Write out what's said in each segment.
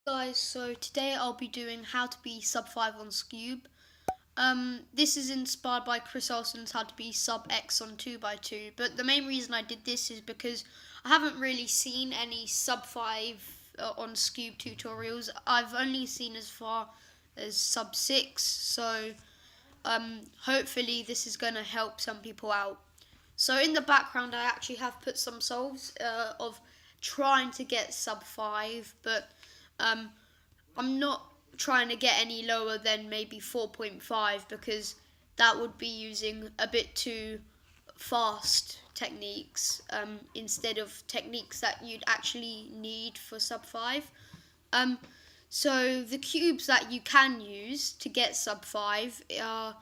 Guys, so today I'll be doing how to be sub 5 on Skewb. This is inspired by Chris Olsen's how to be sub X on 2x2, but the main reason I did this is because I haven't really seen any sub 5 on Skewb tutorials. I've only seen as far as sub 6, so hopefully this is going to help some people out. So in the background I actually have put some solves of trying to get sub 5, but I'm not trying to get any lower than maybe 4.5 because that would be using a bit too fast techniques instead of techniques that you'd actually need for sub 5. So the cubes that you can use to get sub 5 are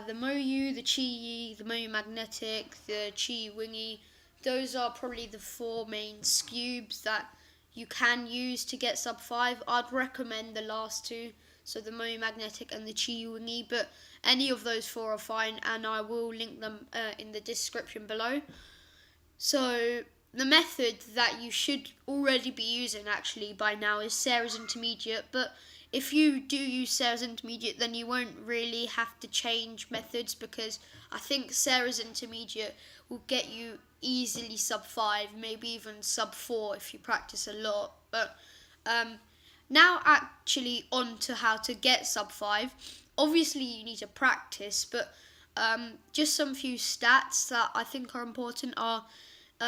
the Moyu, the Chi, the Moyu Magnetic, the Chi Wingy. Those are probably the four main Skewbs that you can use to get sub 5. I'd recommend the last two, so the Moyu Magnetic and the Chi Wingy, but any of those four are fine, and I will link them in the description below. So the method that you should already be using actually by now is Sarah's Intermediate, but if you do use Sarah's Intermediate, then you won't really have to change methods, because I think Sarah's Intermediate will get you easily sub 5, maybe even sub 4 if you practice a lot. But now actually on to how to get sub 5. Obviously you need to practice, but just some few stats that I think are important are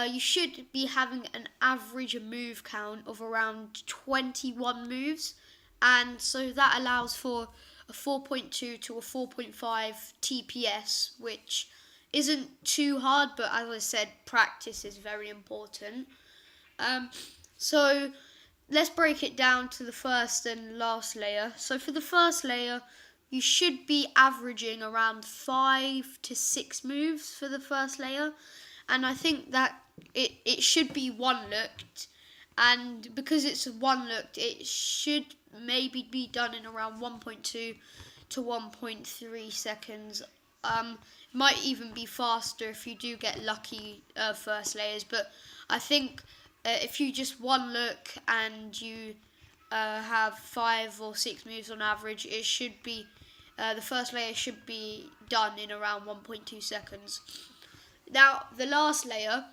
you should be having an average move count of around 21 moves, and so that allows for a 4.2 to a 4.5 TPS, which isn't too hard, but as I said, practice is very important. So let's break it down to the first and last layer. So for the first layer, you should be averaging around 5 to 6 moves for the first layer, and I think that it should be one looked, and because it's one looked, it should maybe be done in around 1.2 to 1.3 seconds. Might even be faster if you do get lucky first layers, but I think if you just one look and you have 5 or 6 moves on average, it should be the first layer should be done in around 1.2 seconds. Now the last layer,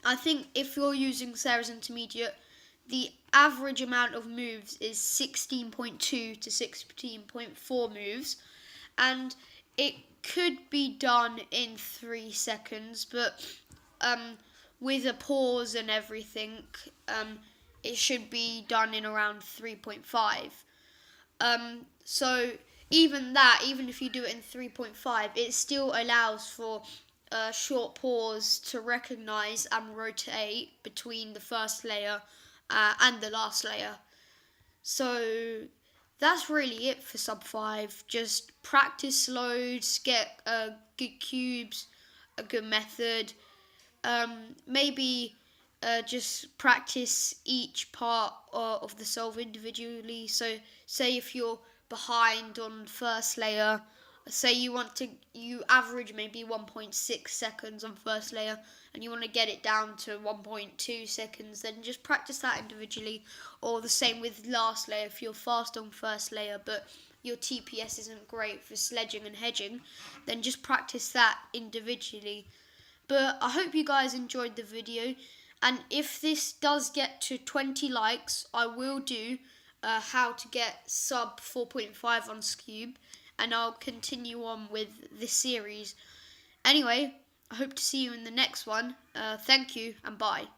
I think if you're using Sarah's Intermediate, the average amount of moves is 16.2 to 16.4 moves, and it could be done in 3 seconds, but with a pause and everything, it should be done in around 3.5. So even if you do it in 3.5, it still allows for a short pause to recognize and rotate between the first layer and the last layer. So that's really it for sub 5. Just practice loads, get good cubes, a good method. Maybe just practice each part of the solve individually. So say if you're behind on first layer, say you average maybe 1.6 seconds on first layer and you want to get it down to 1.2 seconds, then just practice that individually. Or the same with last layer, if you're fast on first layer but your TPS isn't great for sledging and hedging, then just practice that individually. But I hope you guys enjoyed the video, and if this does get to 20 likes, I will do how to get sub 4.5 on Skewb, and I'll continue on with this series. Anyway, I hope to see you in the next one. Thank you and bye.